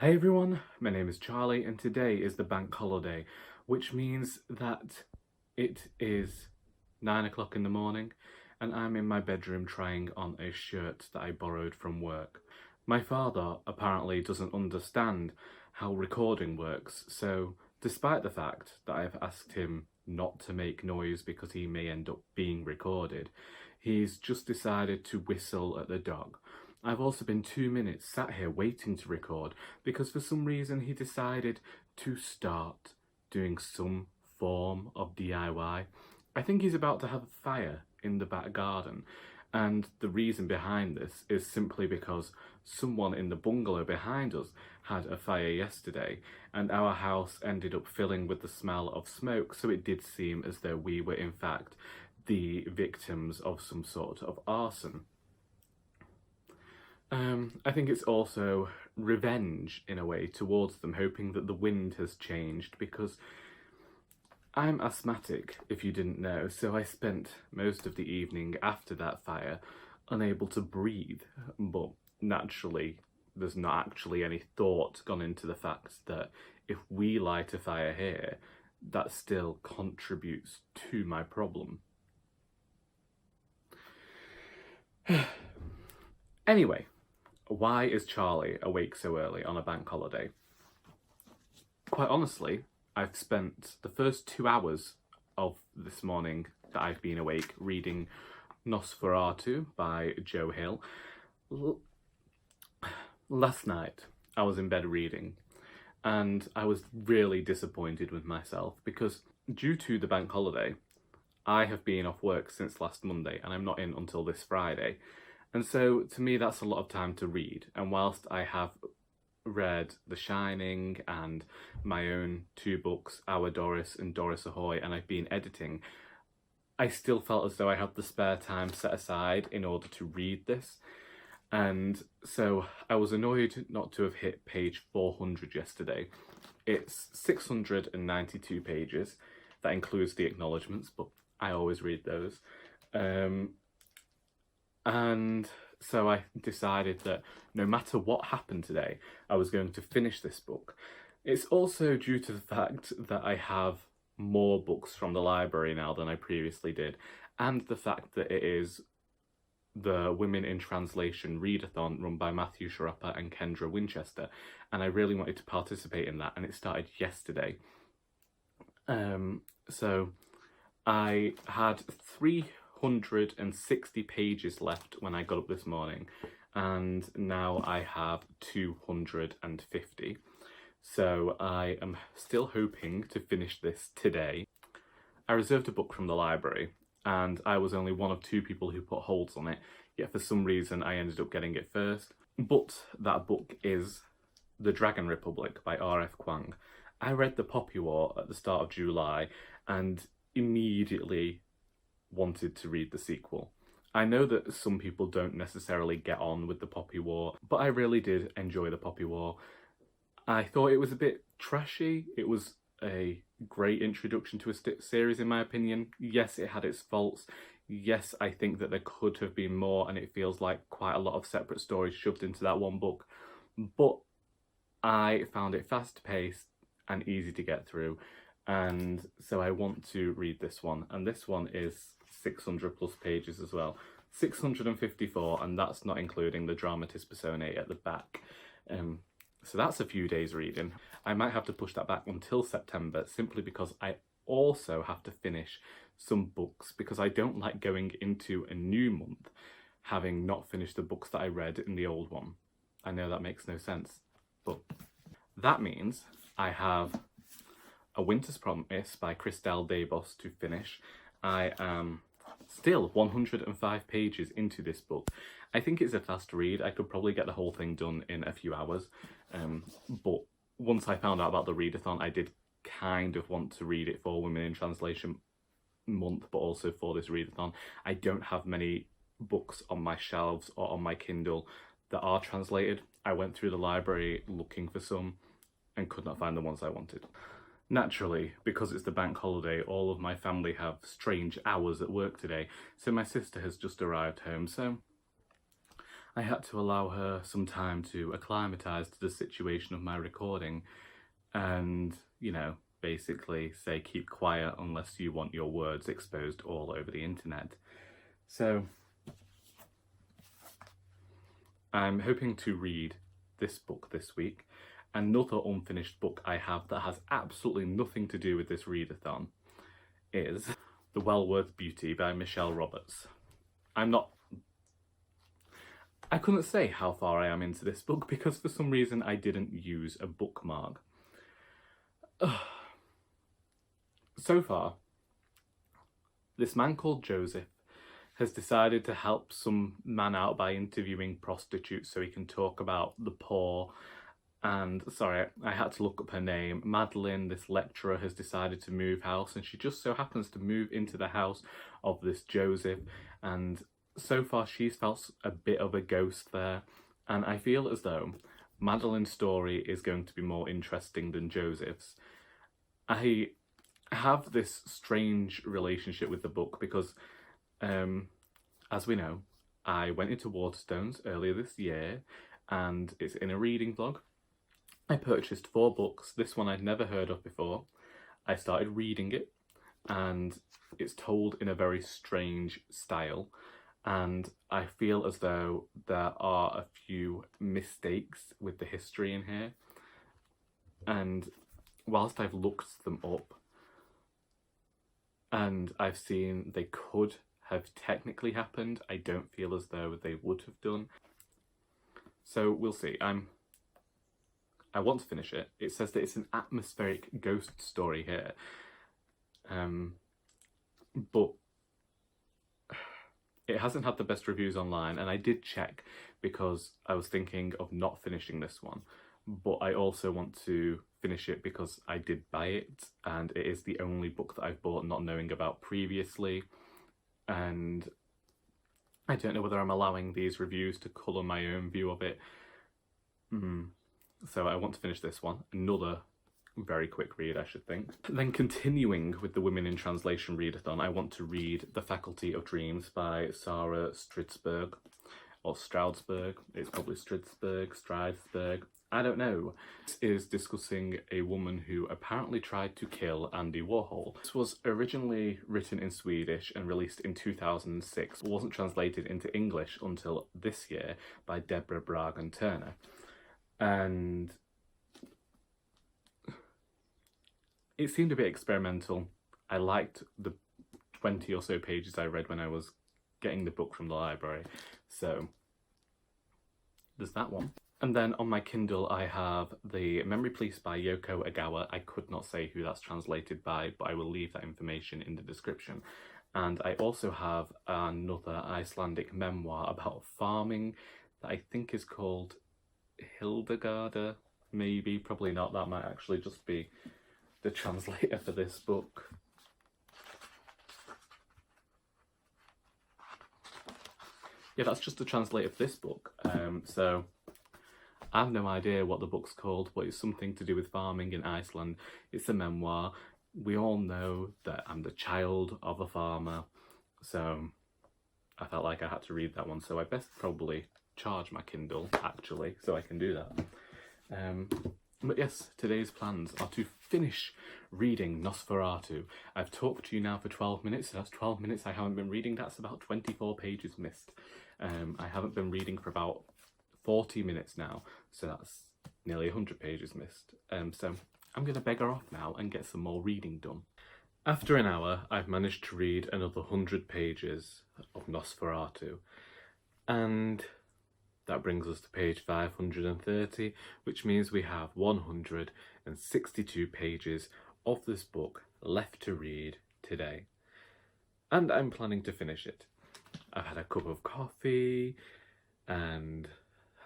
Hey everyone, my name is Charlie and today is the bank holiday, which means that it is 9 o'clock in the morning and I'm in my bedroom trying on a shirt that I borrowed from work. My father apparently doesn't understand how recording works, so despite the fact that I've asked him not to make noise because he may end up being recorded, he's just decided to whistle at the dog. I've also been 2 minutes sat here waiting to record because for some reason he decided to start doing some form of DIY. I think he's about to have a fire in the back garden, and the reason behind this is simply because someone in the bungalow behind us had a fire yesterday and our house ended up filling with the smell of smoke, so it did seem as though we were in fact the victims of some sort of arson. I think it's also revenge in a way towards them, hoping that the wind has changed, because I'm asthmatic, if you didn't know, so I spent most of the evening after that fire unable to breathe, but naturally there's not actually any thought gone into the fact that if we light a fire here, that still contributes to my problem. Anyway, why is Charlie awake so early on a bank holiday? Quite honestly, I've spent the first 2 hours of this morning that I've been awake reading Nosferatu by Joe Hill. Last night I was in bed reading and I was really disappointed with myself because due to the bank holiday, I have been off work since last Monday and I'm not in until this Friday. And so to me that's a lot of time to read, and whilst I have read The Shining and my own 2 books, Our Doris and Doris Ahoy, and I've been editing, I still felt as though I had the spare time set aside in order to read this. And so I was annoyed not to have hit page 400 yesterday. It's 692 pages. That includes the acknowledgements, but I always read those. And so I decided that no matter what happened today, I was going to finish this book. It's also due to the fact that I have more books from the library now than I previously did, and the fact that it is the Women in Translation readathon run by Matthew Sharappa and Kendra Winchester, and I really wanted to participate in that, and it started yesterday. So I had 360 pages left when I got up this morning, and now I have 250. So I am still hoping to finish this today. I reserved a book from the library and I was only one of 2 people who put holds on it, yet for some reason I ended up getting it first. But that book is The Dragon Republic by R.F.Kuang. I read The Poppy War at the start of July and immediately wanted to read the sequel. I know that some people don't necessarily get on with The Poppy War, but I really did enjoy The Poppy War. I thought it was a bit trashy. It was a great introduction to a series in my opinion. Yes, it had its faults. Yes, I think that there could have been more, and it feels like quite a lot of separate stories shoved into that one book. But I found it fast-paced and easy to get through, and so I want to read this one. And this one is 600 plus pages as well. 654, and that's not including the Dramatis Personae at the back. So that's a few days reading. I might have to push that back until September simply because I also have to finish some books, because I don't like going into a new month having not finished the books that I read in the old one. I know that makes no sense, but that means I have A Winter's Promise by Christelle Dabos to finish. I am still 105 pages into this book. I think it's a fast read. I could probably get the whole thing done in a few hours. But once I found out about the readathon, I did kind of want to read it for Women in Translation month, but also for this readathon. I don't have many books on my shelves or on my Kindle that are translated. I went through the library looking for some and could not find the ones I wanted. Naturally, because it's the bank holiday, all of my family have strange hours at work today, so my sister has just arrived home, so I had to allow her some time to acclimatise to the situation of my recording and, you know, basically say keep quiet unless you want your words exposed all over the internet. So I'm hoping to read this book this week. Another unfinished book I have that has absolutely nothing to do with this readathon is The Walworth Beauty by Michele Roberts. I couldn't say how far I am into this book because for some reason I didn't use a bookmark. So far, this man called Joseph has decided to help some man out by interviewing prostitutes so he can talk about the poor. And sorry, I had to look up her name. Madeline, this lecturer, has decided to move house, and she just so happens to move into the house of this Joseph. And so far she's felt a bit of a ghost there, and I feel as though Madeline's story is going to be more interesting than Joseph's. I have this strange relationship with the book because, as we know, I went into Waterstones earlier this year, and it's in a reading vlog. I purchased 4 books. This one I'd never heard of before. I started reading it, and it's told in a very strange style, and I feel as though there are a few mistakes with the history in here, and whilst I've looked them up and I've seen they could have technically happened, I don't feel as though they would have done. So we'll see. I want to finish it. It says that it's an atmospheric ghost story here, but it hasn't had the best reviews online, and I did check because I was thinking of not finishing this one, but I also want to finish it because I did buy it, and it is the only book that I've bought not knowing about previously, and I don't know whether I'm allowing these reviews to colour my own view of it. So I want to finish this one. Another very quick read, I should think. Then continuing with the Women in Translation readathon, I want to read The Faculty of Dreams by Sarah Stridsberg, or Stroudsberg. It's probably Stridesberg. I don't know. This is discussing a woman who apparently tried to kill Andy Warhol. This was originally written in Swedish and released in 2006. It wasn't translated into English until this year by Deborah Bragan Turner. And it seemed a bit experimental. I liked the 20 or so pages I read when I was getting the book from the library. So there's that one. And then on my Kindle I have The Memory Police by Yoko Ogawa. I could not say who that's translated by, but I will leave that information in the description. And I also have another Icelandic memoir about farming that I think is called Hildegarde, maybe, probably not. That might actually just be the translator for this book. Yeah, that's just the translator for this book. So I have no idea what the book's called, but it's something to do with farming in Iceland. It's a memoir. We all know that I'm the child of a farmer, so I felt like I had to read that one, so I best probably charge my Kindle, actually, so I can do that. But yes, today's plans are to finish reading Nosferatu. I've talked to you now for 12 minutes, so that's 12 minutes I haven't been reading. That's about 24 pages missed. I haven't been reading for about 40 minutes now, so that's nearly 100 pages missed. So I'm going to beggar off now and get some more reading done. After an hour, I've managed to read another 100 pages of Nosferatu, and that brings us to page 530, which means we have 162 pages of this book left to read today. And I'm planning to finish it. I've had a cup of coffee, and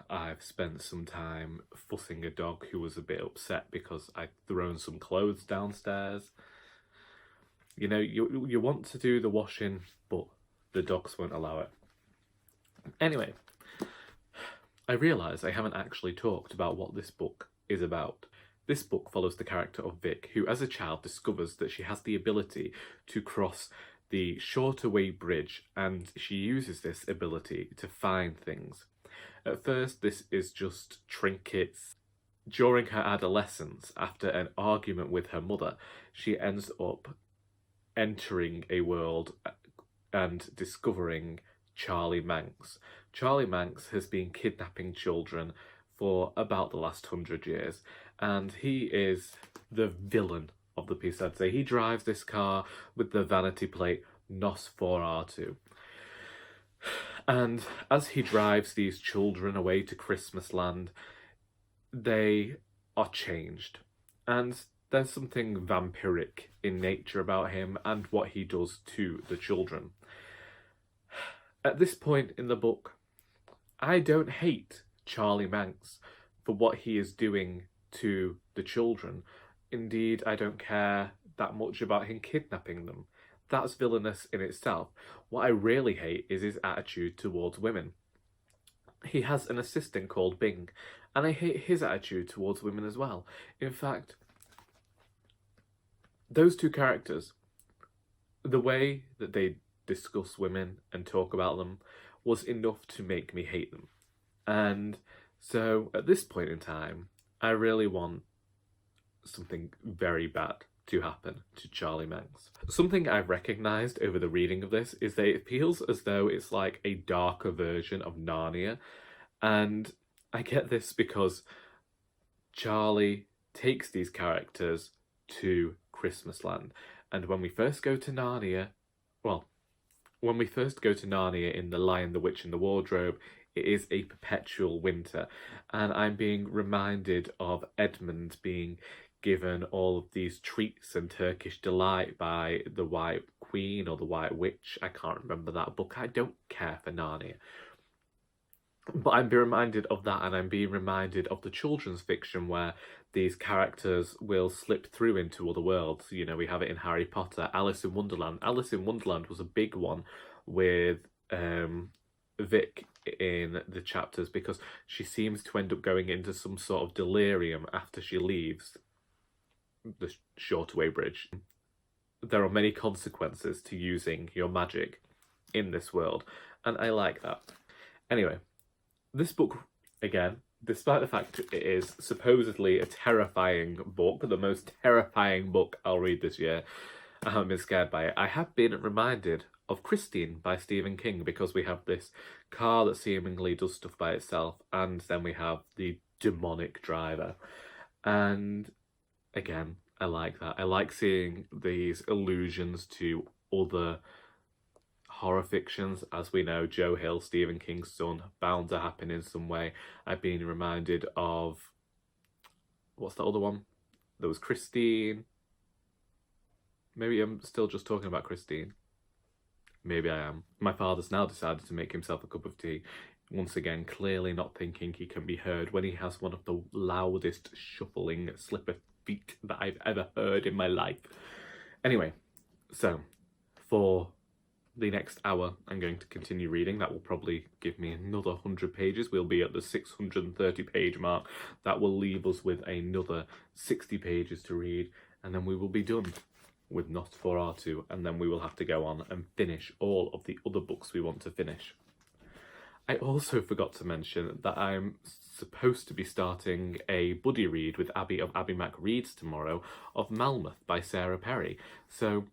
I've spent some time fussing a dog who was a bit upset because I'd thrown some clothes downstairs. You know, you want to do the washing, but the dogs won't allow it. Anyway, I realise I haven't actually talked about what this book is about. This book follows the character of Vic, who as a child discovers that she has the ability to cross the Shorter Way Bridge, and she uses this ability to find things. At first, this is just trinkets. During her adolescence, after an argument with her mother, she ends up entering a world and discovering Charlie Manx. Charlie Manx has been kidnapping children for about the last 100 years, and he is the villain of the piece, I'd say. He drives this car with the vanity plate Nosferatu. And as he drives these children away to Christmas land, they are changed. And there's something vampiric in nature about him and what he does to the children. At this point in the book, I don't hate Charlie Manx for what he is doing to the children. Indeed, I don't care that much about him kidnapping them. That's villainous in itself. What I really hate is his attitude towards women. He has an assistant called Bing, and I hate his attitude towards women as well. In fact, those two characters, the way that they discuss women and talk about them was enough to make me hate them. And so at this point in time, I really want something very bad to happen to Charlie Manx. Something I've recognised over the reading of this is that it feels as though it's like a darker version of Narnia, and I get this because Charlie takes these characters to Christmasland, and when we first go to Narnia in The Lion, the Witch and the Wardrobe, it is a perpetual winter, and I'm being reminded of Edmund being given all of these treats and Turkish delight by the White Queen or the White Witch. I can't remember that book. I don't care for Narnia. But I'm being reminded of that, and I'm being reminded of the children's fiction where these characters will slip through into other worlds. You know, we have it in Harry Potter, Alice in Wonderland. Alice in Wonderland was a big one with Vic in the chapters, because she seems to end up going into some sort of delirium after she leaves the Shortway Bridge. There are many consequences to using your magic in this world, and I like that. Anyway, this book, again, despite the fact it is supposedly a terrifying book, the most terrifying book I'll read this year, I haven't been scared by it. I have been reminded of Christine by Stephen King, because we have this car that seemingly does stuff by itself, and then we have the demonic driver. And again, I like that. I like seeing these allusions to other horror fictions. As we know, Joe Hill, Stephen King's son, bound to happen in some way. I've been reminded of, what's the other one? There was Christine. Maybe I'm still just talking about Christine. Maybe I am. My father's now decided to make himself a cup of tea. Once again, clearly not thinking he can be heard when he has one of the loudest shuffling slipper feet that I've ever heard in my life. Anyway, so for the next hour, I'm going to continue reading. That will probably give me another 100 pages. We'll be at the 630 page mark. That will leave us with another 60 pages to read, and then we will be done with Nosferatu, and then we will have to go on and finish all of the other books we want to finish. I also forgot to mention that I'm supposed to be starting a buddy read with Abby of Abby Mac Reads tomorrow of Melmoth by Sarah Perry. So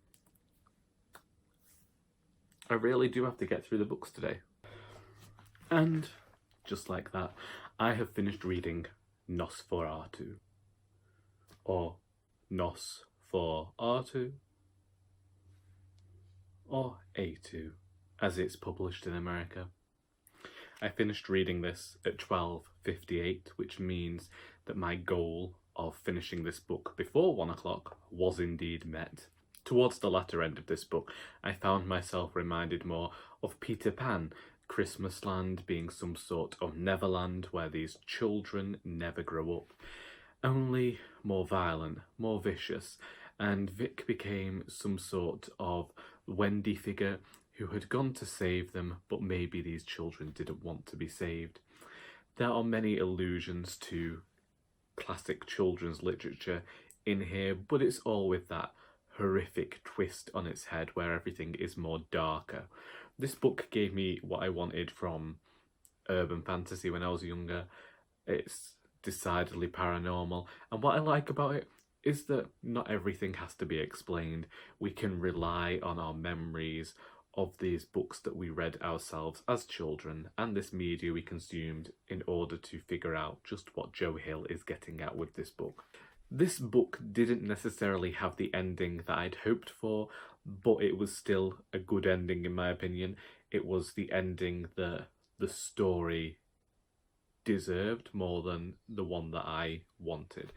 I really do have to get through the books today. And just like that, I have finished reading Nosferatu. Or Nosferatu. Or A2, as it's published in America. I finished reading this at 12:58, which means that my goal of finishing this book before 1 o'clock was indeed met. Towards the latter end of this book, I found myself reminded more of Peter Pan, Christmasland being some sort of Neverland where these children never grow up. Only more violent, more vicious, and Vic became some sort of Wendy figure who had gone to save them, but maybe these children didn't want to be saved. There are many allusions to classic children's literature in here, but it's all with that horrific twist on its head where everything is more darker. This book gave me what I wanted from urban fantasy when I was younger. It's decidedly paranormal, and what I like about it is that not everything has to be explained. We can rely on our memories of these books that we read ourselves as children and this media we consumed in order to figure out just what Joe Hill is getting at with this book. This book didn't necessarily have the ending that I'd hoped for, but it was still a good ending in my opinion. It was the ending that the story deserved more than the one that I wanted,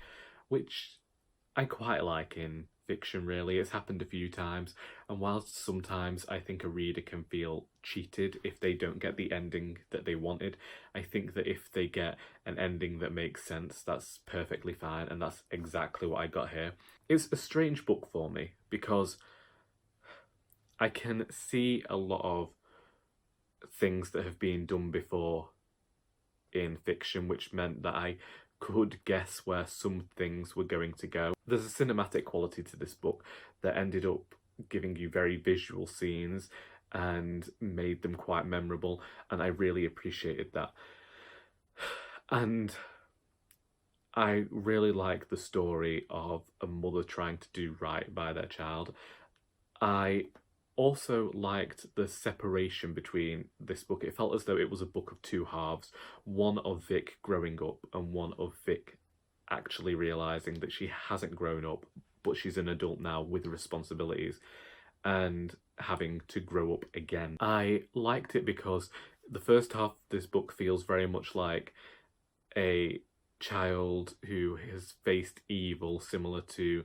which I quite like in fiction really. It's happened a few times, and whilst sometimes I think a reader can feel cheated if they don't get the ending that they wanted, I think that if they get an ending that makes sense, that's perfectly fine, and that's exactly what I got here. It's a strange book for me because I can see a lot of things that have been done before in fiction, which meant that I could guess where some things were going to go. There's a cinematic quality to this book that ended up giving you very visual scenes and made them quite memorable, and I really appreciated that. And I really like the story of a mother trying to do right by their child. I also liked the separation between this book. It felt as though it was a book of two halves, one of Vic growing up and one of Vic actually realising that she hasn't grown up, but she's an adult now with responsibilities and having to grow up again. I liked it because the first half of this book feels very much like a child who has faced evil, similar to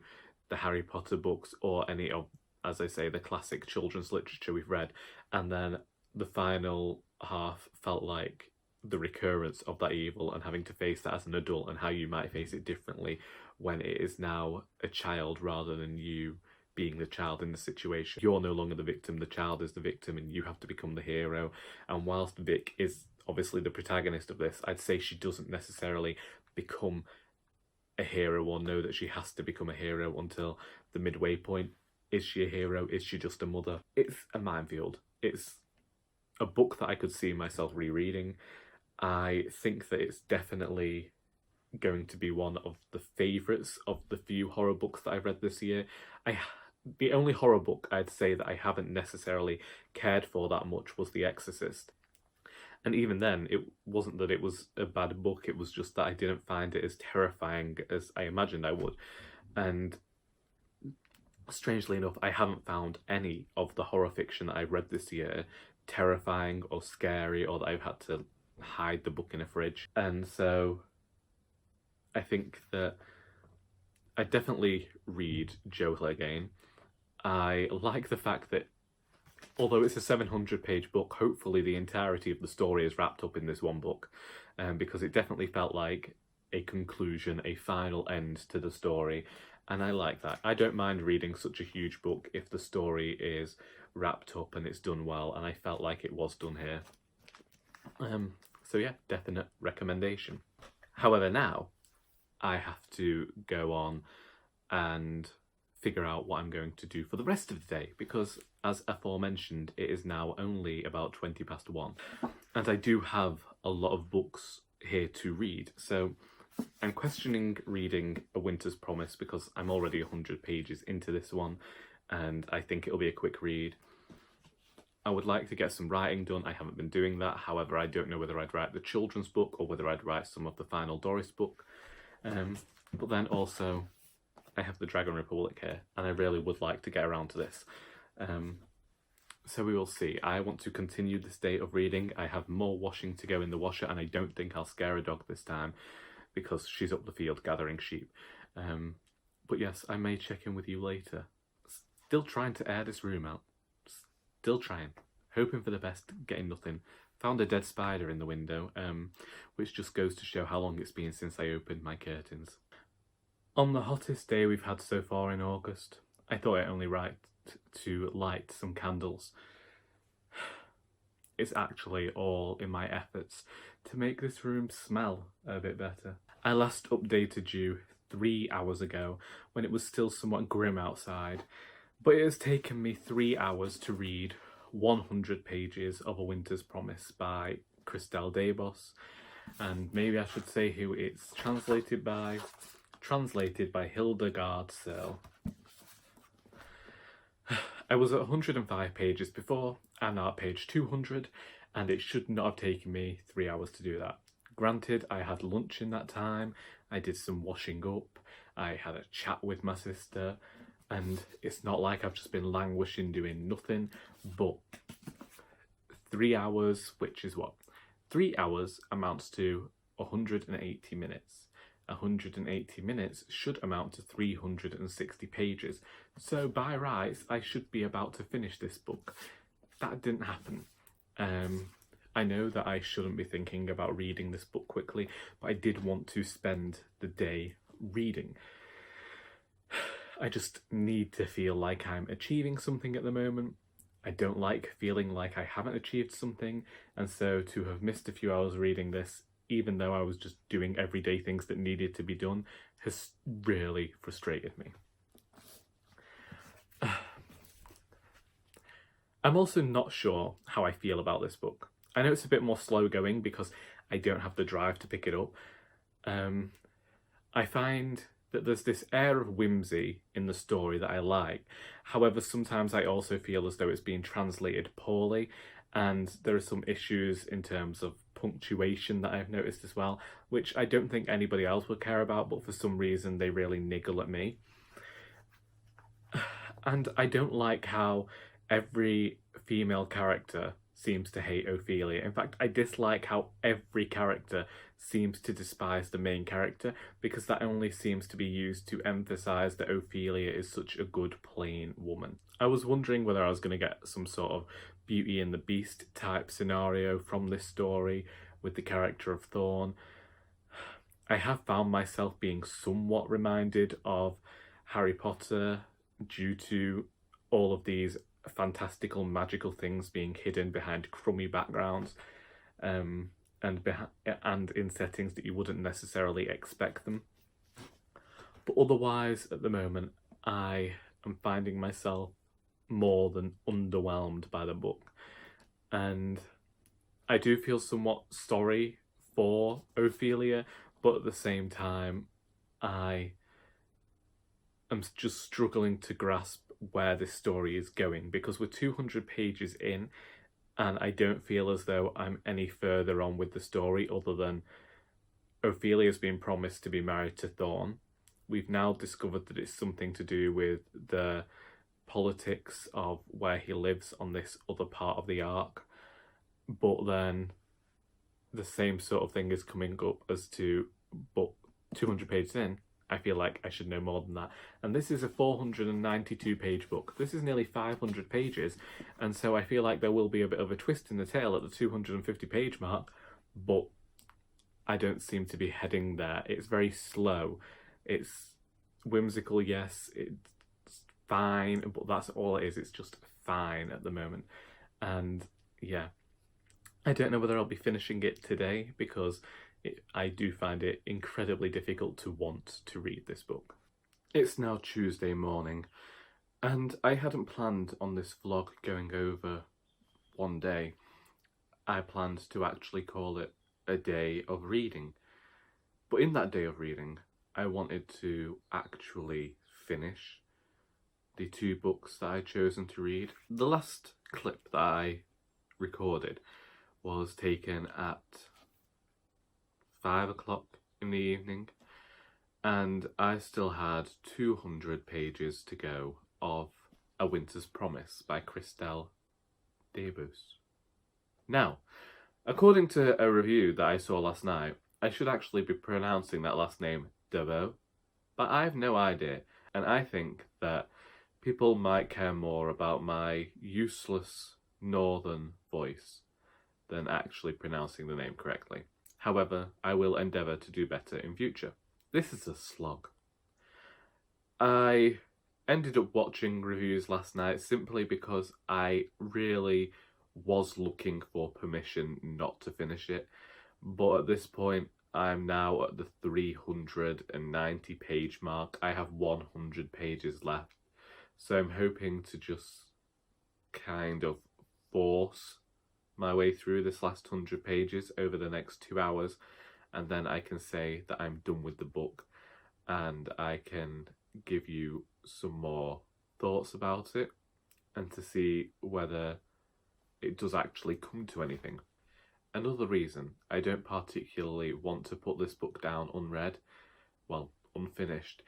the Harry Potter books or any of, as I say, the classic children's literature we've read, and then the final half felt like the recurrence of that evil and having to face that as an adult and how you might face it differently when it is now a child rather than you being the child in the situation. You're no longer the victim, the child is the victim, and you have to become the hero. And whilst Vic is obviously the protagonist of this, I'd say she doesn't necessarily become a hero or know that she has to become a hero until the midway point. Is she a hero? Is she just a mother? It's a minefield. It's a book that I could see myself rereading. I think that it's definitely going to be one of the favourites of the few horror books that I've read this year. The only horror book I'd say that I haven't necessarily cared for that much was The Exorcist. And even then, it wasn't that it was a bad book, it was just that I didn't find it as terrifying as I imagined I would. And strangely enough, I haven't found any of the horror fiction that I've read this year terrifying or scary, or that I've had to hide the book in a fridge. And so I think that I definitely read Joe Hill again. I like the fact that although it's a 700-page book, hopefully the entirety of the story is wrapped up in this one book, because it definitely felt like a conclusion, a final end to the story, and I like that. I don't mind reading such a huge book if the story is wrapped up and it's done well, and I felt like it was done here. So yeah, definite recommendation. However, now I have to go on and figure out what I'm going to do for the rest of the day, because as aforementioned, it is now only about 1:20, and I do have a lot of books here to read. So I'm questioning reading A Winter's Promise because I'm already 100 pages into this one and I think it'll be a quick read. I would like to get some writing done. I haven't been doing that. However, I don't know whether I'd write the children's book or whether I'd write some of the final Doris book. But then also I have the Dragon Republic here and I really would like to get around to this. So we will see. I want to continue this day of reading. I have more washing to go in the washer and I don't think I'll scare a dog this time because she's up the field gathering sheep. But yes, I may check in with you later. Still trying to air this room out. Still trying. Hoping for the best, getting nothing. Found a dead spider in the window, which just goes to show how long it's been since I opened my curtains. On the hottest day we've had so far in August, I thought it only right to light some candles. It's actually all in my efforts to make this room smell a bit better. I last updated you 3 hours ago when it was still somewhat grim outside, but it has taken me 3 hours to read 100 pages of A Winter's Promise by Christelle Dabos, and maybe I should say who it's translated by Hildegarde Serle. I was at 105 pages before, I'm now at page 200, and it should not have taken me 3 hours to do that. Granted, I had lunch in that time, I did some washing up, I had a chat with my sister, and it's not like I've just been languishing doing nothing, but 3 hours, which is what? 3 hours amounts to 180 minutes. 180 minutes should amount to 360 pages. So by rights, I should be about to finish this book. That didn't happen. I know that I shouldn't be thinking about reading this book quickly, but I did want to spend the day reading. I just need to feel like I'm achieving something at the moment. I don't like feeling like I haven't achieved something, and so to have missed a few hours reading this, even though I was just doing everyday things that needed to be done, has really frustrated me. I'm also not sure how I feel about this book. I know it's a bit more slow going because I don't have the drive to pick it up. I find that there's this air of whimsy in the story that I like. However, sometimes I also feel as though it's being translated poorly, and there are some issues in terms of punctuation that I've noticed as well, which I don't think anybody else would care about, but for some reason they really niggle at me. And I don't like how every female character seems to hate Ophelia. In fact, I dislike how every character seems to despise the main character, because that only seems to be used to emphasise that Ophelia is such a good, plain woman. I was wondering whether I was going to get some sort of Beauty and the Beast type scenario from this story with the character of Thorn. I have found myself being somewhat reminded of Harry Potter due to all of these fantastical magical things being hidden behind crummy backgrounds, and in settings that you wouldn't necessarily expect them. But otherwise, at the moment, I am finding myself more than underwhelmed by the book, and I do feel somewhat sorry for Ophelia, but at the same time I am just struggling to grasp where this story is going, because we're 200 pages in and I don't feel as though I'm any further on with the story other than Ophelia's been promised to be married to Thorn. We've now discovered that it's something to do with the politics of where he lives on this other part of the arc, but then the same sort of thing is coming up as to, but 200 pages in, I feel like I should know more than that. And this is a 492 page book. This is nearly 500 pages, and so I feel like there will be a bit of a twist in the tale at the 250 page mark, but I don't seem to be heading there. It's very slow. It's whimsical, yes, it's fine, but that's all it is. It's just fine at the moment. And yeah, I don't know whether I'll be finishing it today, because I do find it incredibly difficult to want to read this book. It's now Tuesday morning, and I hadn't planned on this vlog going over one day. I planned to actually call it a day of reading. But in that day of reading, I wanted to actually finish the 2 books that I'd chosen to read. The last clip that I recorded was taken at 5 o'clock in the evening, and I still had 200 pages to go of A Winter's Promise by Christelle Dabos. Now, according to a review that I saw last night, I should actually be pronouncing that last name Dabos, but I have no idea, and I think that people might care more about my useless northern voice than actually pronouncing the name correctly. However, I will endeavour to do better in future. This is a slog. I ended up watching reviews last night simply because I really was looking for permission not to finish it, but at this point I'm now at the 390 page mark. I have 100 pages left, so I'm hoping to just kind of force my way through this last 100 pages over the next 2 hours, and then I can say that I'm done with the book and I can give you some more thoughts about it and to see whether it does actually come to anything. Another reason I don't particularly want to put this book down unread, well, unfinished,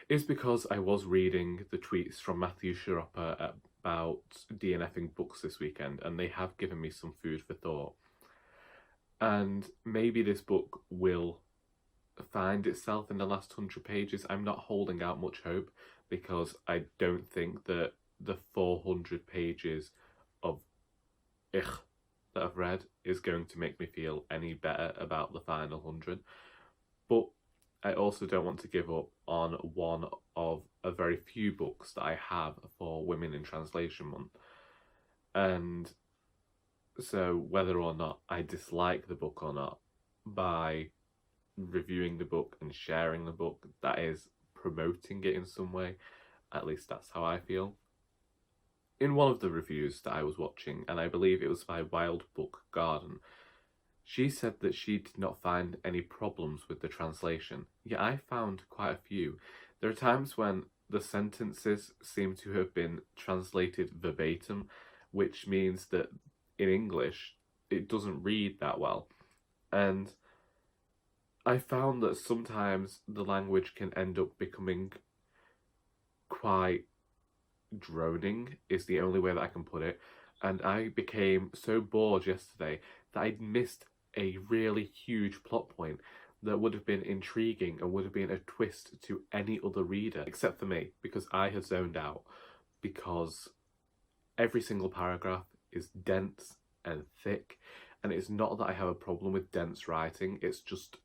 is because I was reading the tweets from Matthew Sharappa about DNFing books this weekend, and they have given me some food for thought. And maybe this book will find itself in the last 100 pages. I'm not holding out much hope because I don't think that the 400 pages of that I've read is going to make me feel any better about the final 100. But I also don't want to give up on one of a very few books that I have for Women in Translation Month. And so whether or not I dislike the book or not, by reviewing the book and sharing the book, that is promoting it in some way. At least that's how I feel. In one of the reviews that I was watching, and I believe it was by Wild Book Garden, she said that she did not find any problems with the translation. Yet I found quite a few. There are times when the sentences seem to have been translated verbatim, which means that in English it doesn't read that well. And I found that sometimes the language can end up becoming quite droning, is the only way that I can put it. And I became so bored yesterday that I'd missed a really huge plot point that would have been intriguing and would have been a twist to any other reader except for me, because I had zoned out, because every single paragraph is dense and thick. And it's not that I have a problem with dense writing, it's just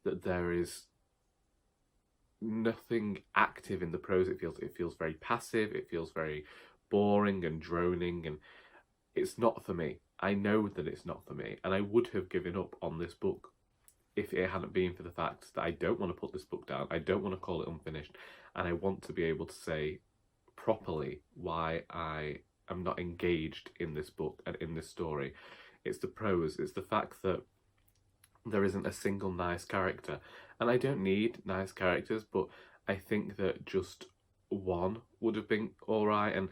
that there is nothing active in the prose. It feels very passive, it feels very boring and droning, and it's not for me. I know that it's not for me, and I would have given up on this book if it hadn't been for the fact that I don't want to put this book down, I don't want to call it unfinished, and I want to be able to say properly why I am not engaged in this book and in this story. It's the prose, it's the fact that there isn't a single nice character. And I don't need nice characters, but I think that just one would have been alright. And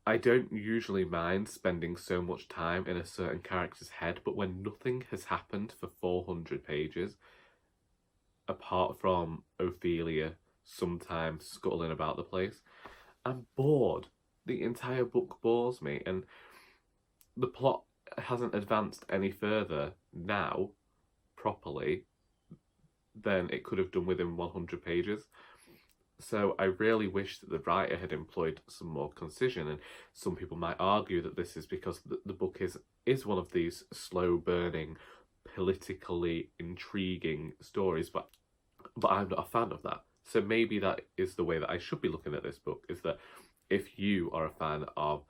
I don't usually mind spending so much time in a certain character's head, but when nothing has happened for 400 pages, apart from Ophelia sometimes scuttling about the place, I'm bored. The entire book bores me, and the plot hasn't advanced any further now, properly, than it could have done within 100 pages. So I really wish that the writer had employed some more concision, and some people might argue that this is because the book is one of these slow-burning, politically intriguing stories, but I'm not a fan of that. So maybe that is the way that I should be looking at this book, is that if you are a fan of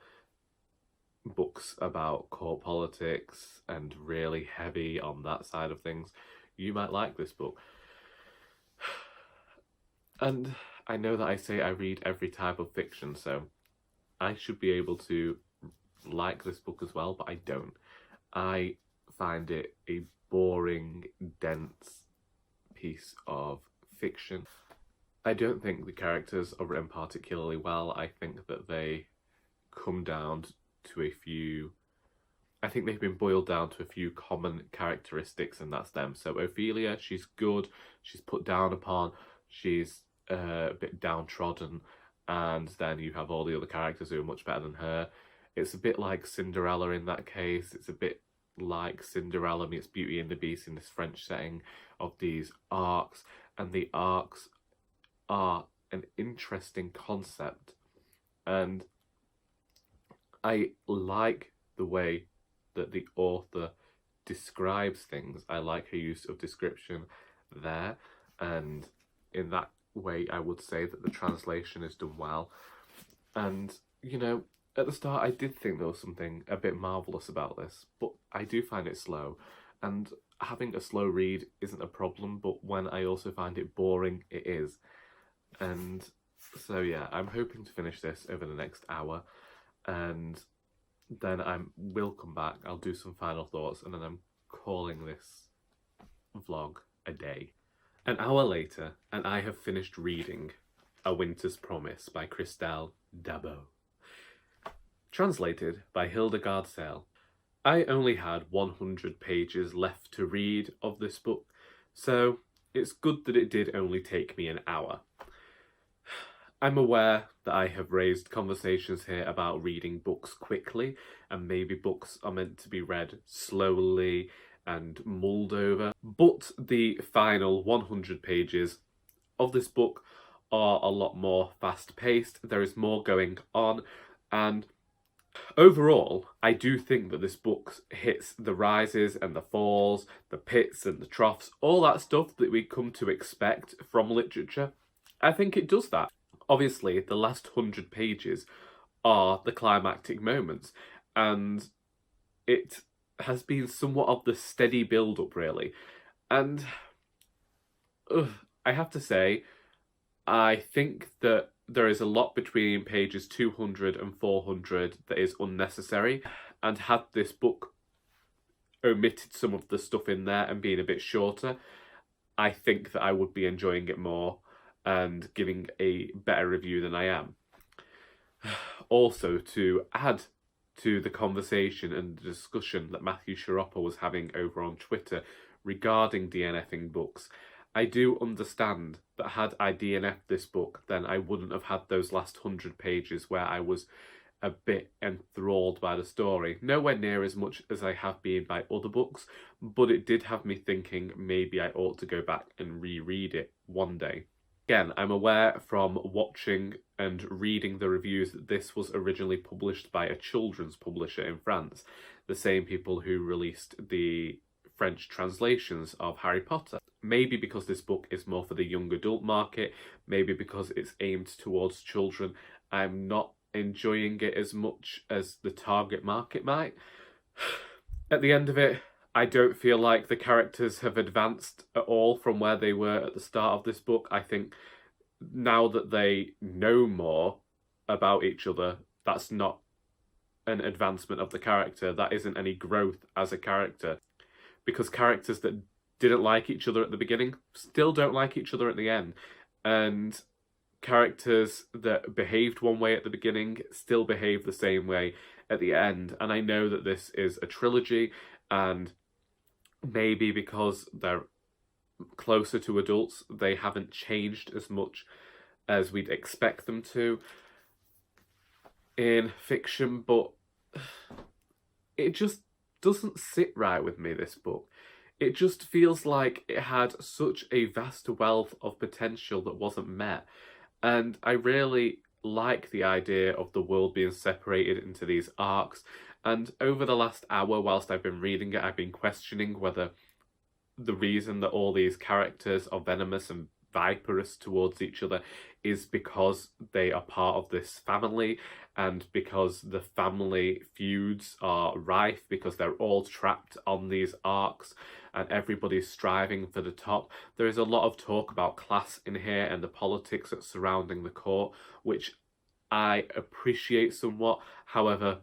books about court politics and really heavy on that side of things, you might like this book. And I know that I say I read every type of fiction, so I should be able to like this book as well, but I don't. I find it a boring, dense piece of fiction. I don't think the characters are written particularly well. I think that they come down to a few... I think they've been boiled down to a few common characteristics, and that's them. So Ophelia, she's good, she's put down upon, she's a bit downtrodden, and then you have all the other characters who are much better than her. It's a bit like Cinderella in that case. It's a bit like Cinderella meets Beauty and the Beast in this French setting of these arcs, and the arcs are an interesting concept, and I like the way that the author describes things. I like her use of description there, and in that way I would say that the translation is done well. And, you know, at the start I did think there was something a bit marvellous about this, but I do find it slow, and having a slow read isn't a problem, but when I also find it boring, it is. And so yeah, I'm hoping to finish this over the next hour, and then I will come back. I'll do some final thoughts, and then I'm calling this vlog a day. An hour later, and I have finished reading A Winter's Promise by Christelle Dabos. Translated by Hildegarde Serle. I only had 100 pages left to read of this book, so it's good that it did only take me an hour. I'm aware that I have raised conversations here about reading books quickly, and maybe books are meant to be read slowly and mulled over, but the final 100 pages of this book are a lot more fast-paced. There is more going on, and overall, I do think that this book hits the rises and the falls, the pits and the troughs, all that stuff that we come to expect from literature. I think it does that. Obviously, the last 100 pages are the climactic moments, and it has been somewhat of the steady build-up, really. And I have to say, I think that there is a lot between pages 200 and 400 that is unnecessary, and had this book omitted some of the stuff in there and been a bit shorter, I think that I would be enjoying it more and giving a better review than I am. Also, to add to the conversation and the discussion that Matthew Sharappa was having over on Twitter regarding DNFing books, I do understand that had I DNF'd this book, then I wouldn't have had those last 100 pages where I was a bit enthralled by the story. Nowhere near as much as I have been by other books, but it did have me thinking maybe I ought to go back and reread it one day. Again, I'm aware from watching and reading the reviews that this was originally published by a children's publisher in France, the same people who released the French translations of Harry Potter. Maybe because this book is more for the young adult market, maybe because it's aimed towards children, I'm not enjoying it as much as the target market might. At the end of it, I don't feel like the characters have advanced at all from where they were at the start of this book. I think now that they know more about each other, that's not an advancement of the character. That isn't any growth as a character. Because characters that didn't like each other at the beginning still don't like each other at the end. And characters that behaved one way at the beginning still behave the same way at the end. And I know that this is a trilogy, and maybe because they're closer to adults, they haven't changed as much as we'd expect them to in fiction, but it just doesn't sit right with me, this book. It just feels like it had such a vast wealth of potential that wasn't met, and I really like the idea of the world being separated into these arcs. And over the last hour, whilst I've been reading it, I've been questioning whether the reason that all these characters are venomous and viperous towards each other is because they are part of this family, and because the family feuds are rife, because they're all trapped on these arcs and everybody's striving for the top. There is a lot of talk about class in here and the politics that's surrounding the court, which I appreciate somewhat. However,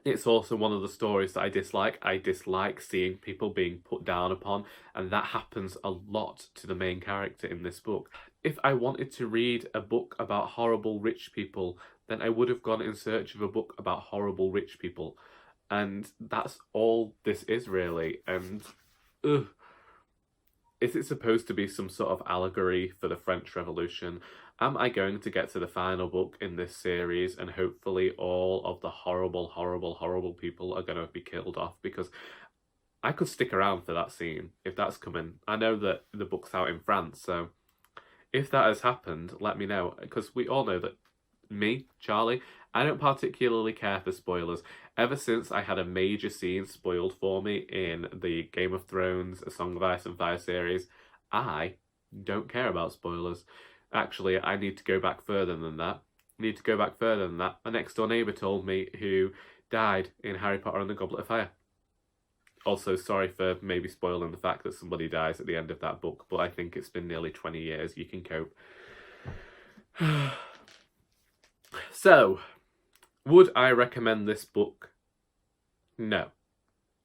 it's also one of the stories that I dislike. I dislike seeing people being put down upon, and that happens a lot to the main character in this book. If I wanted to read a book about horrible rich people, then I would have gone in search of a book about horrible rich people. And that's all this is, really. And is it supposed to be some sort of allegory for the French Revolution? Am I going to get to the final book in this series and hopefully all of the horrible, horrible, horrible people are going to be killed off? Because I could stick around for that scene if that's coming. I know that the book's out in France, so if that has happened, let me know. Because we all know that me, Charlie, I don't particularly care for spoilers. Ever since I had a major scene spoiled for me in the Game of Thrones, A Song of Ice and Fire series, I don't care about spoilers. Actually, I need to go back further than that. My next door neighbour told me who died in Harry Potter and the Goblet of Fire. Also, sorry for maybe spoiling the fact that somebody dies at the end of that book, but I think it's been nearly 20 years. You can cope. So, Would I recommend this book? No.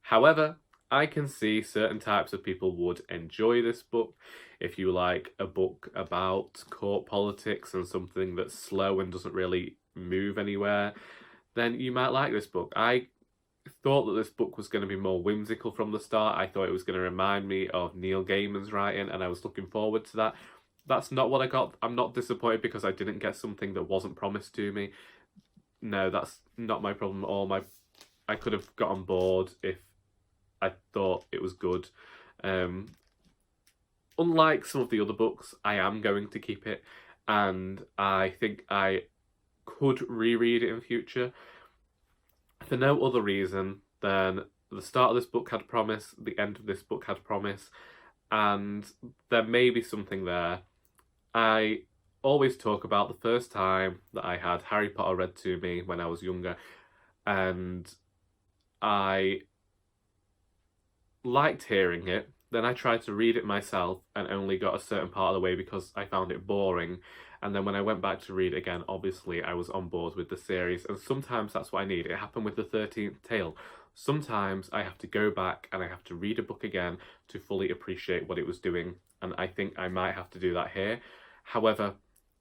However, I can see certain types of people would enjoy this book. If you like a book about court politics and something that's slow and doesn't really move anywhere, then you might like this book. I thought that this book was going to be more whimsical from the start. I thought it was going to remind me of Neil Gaiman's writing, and I was looking forward to that. That's not what I got. I'm not disappointed because I didn't get something that wasn't promised to me. No, that's not my problem at all. I could have got on board if I thought it was good. Unlike some of the other books, I am going to keep it, and I think I could reread it in future. For no other reason than the start of this book had promise, the end of this book had promise, and there may be something there. I always talk about the first time that I had Harry Potter read to me when I was younger, and I liked hearing it. Then I tried to read it myself and only got a certain part of the way because I found it boring. And then when I went back to read it again, obviously I was on board with the series. And sometimes that's what I need. It happened with the 13th Tale. Sometimes I have to go back and I have to read a book again to fully appreciate what it was doing. And I think I might have to do that here. However,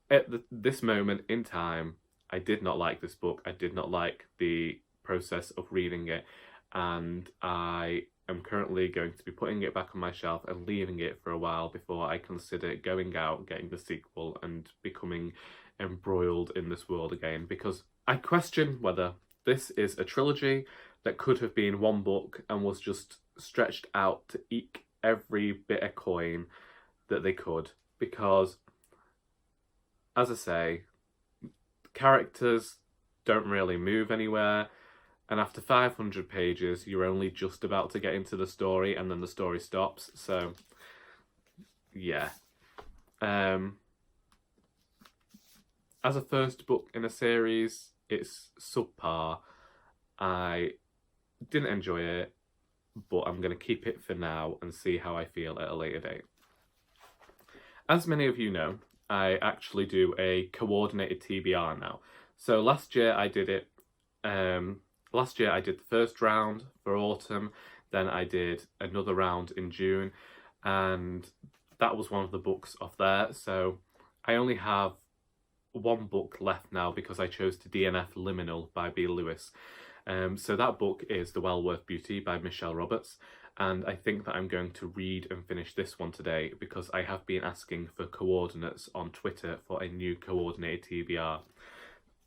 at this moment in time, I did not like this book. I did not like the process of reading it. And I am currently going to be putting it back on my shelf and leaving it for a while before I consider going out, getting the sequel and becoming embroiled in this world again, because I question whether this is a trilogy that could have been one book and was just stretched out to eke every bit of coin that they could, because, as I say, characters don't really move anywhere. And after 500 pages, you're only just about to get into the story, and then the story stops. So, yeah. As a first book in a series, it's subpar. I didn't enjoy it, but I'm going to keep it for now and see how I feel at a later date. As many of you know, I actually do a coordinated TBR now. So last year I did it. Last year I did the first round for autumn, then I did another round in June, and that was one of the books off there. So I only have one book left now because I chose to DNF Liminal by B. Lewis. So that book is The Walworth Beauty by Michele Roberts, and I think that I'm going to read and finish this one today because I have been asking for coordinates on Twitter for a new coordinated TBR.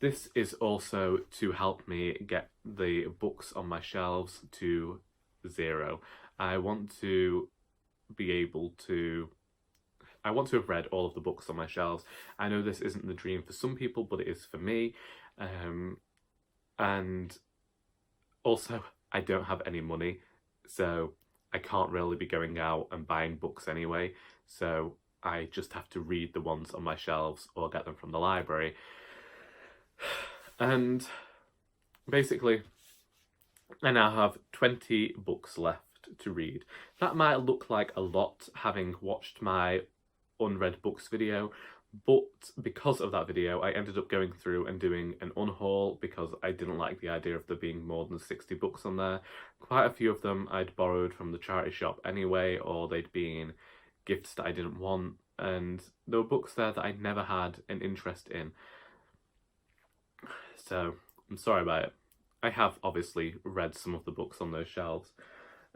This is also to help me get the books on my shelves to 0. I want to be able to... I want to have read all of the books on my shelves. I know this isn't the dream for some people, but it is for me. And also, I don't have any money, so I can't really be going out and buying books anyway. So I just have to read the ones on my shelves or get them from the library. And basically, I now have 20 books left to read. That might look like a lot, having watched my unread books video, but because of that video, I ended up going through and doing an unhaul because I didn't like the idea of there being more than 60 books on there. Quite a few of them I'd borrowed from the charity shop anyway, or they'd been gifts that I didn't want, and there were books there that I never had an interest in. So, I'm sorry about it. I have obviously read some of the books on those shelves.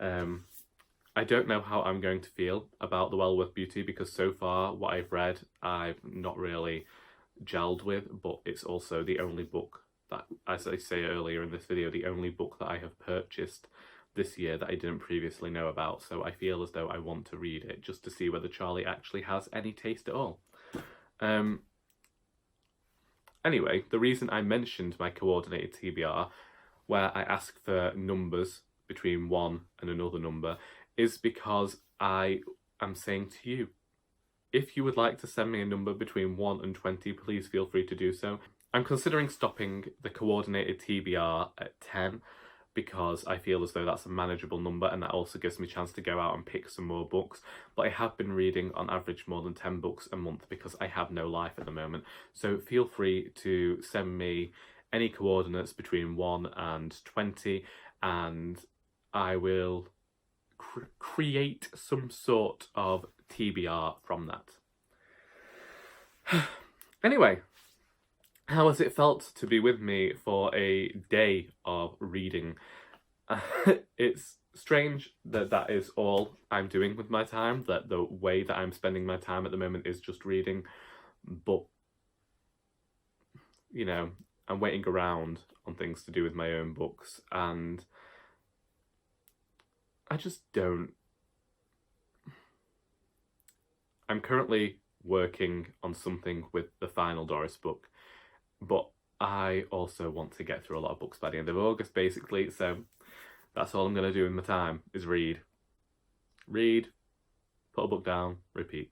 I don't know how I'm going to feel about The Walworth Beauty because so far what I've read I've not really gelled with, but it's also the only book that, as I say earlier in this video, the only book that I have purchased this year that I didn't previously know about, so I feel as though I want to read it just to see whether Charlie actually has any taste at all. Anyway, the reason I mentioned my coordinated TBR, where I ask for numbers between one and another number, is because I am saying to you, if you would like to send me a number between 1 and 20, please feel free to do so. I'm considering stopping the coordinated TBR at 10 because I feel as though that's a manageable number, and that also gives me a chance to go out and pick some more books. But I have been reading on average more than 10 books a month because I have no life at the moment. So feel free to send me any coordinates between 1 and 20, and I will create some sort of TBR from that. Anyway, how has it felt to be with me for a day of reading? It's strange that that is all I'm doing with my time, that the way that I'm spending my time at the moment is just reading, but, you know, I'm waiting around on things to do with my own books, and I just don't. I'm currently working on something with the final Doris book, but I also want to get through a lot of books by the end of August, basically, so that's all I'm going to do in my time, is read. Read, put a book down, repeat.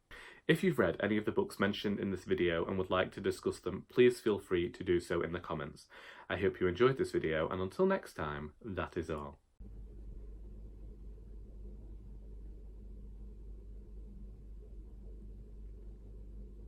If you've read any of the books mentioned in this video and would like to discuss them, please feel free to do so in the comments. I hope you enjoyed this video, and until next time, that is all.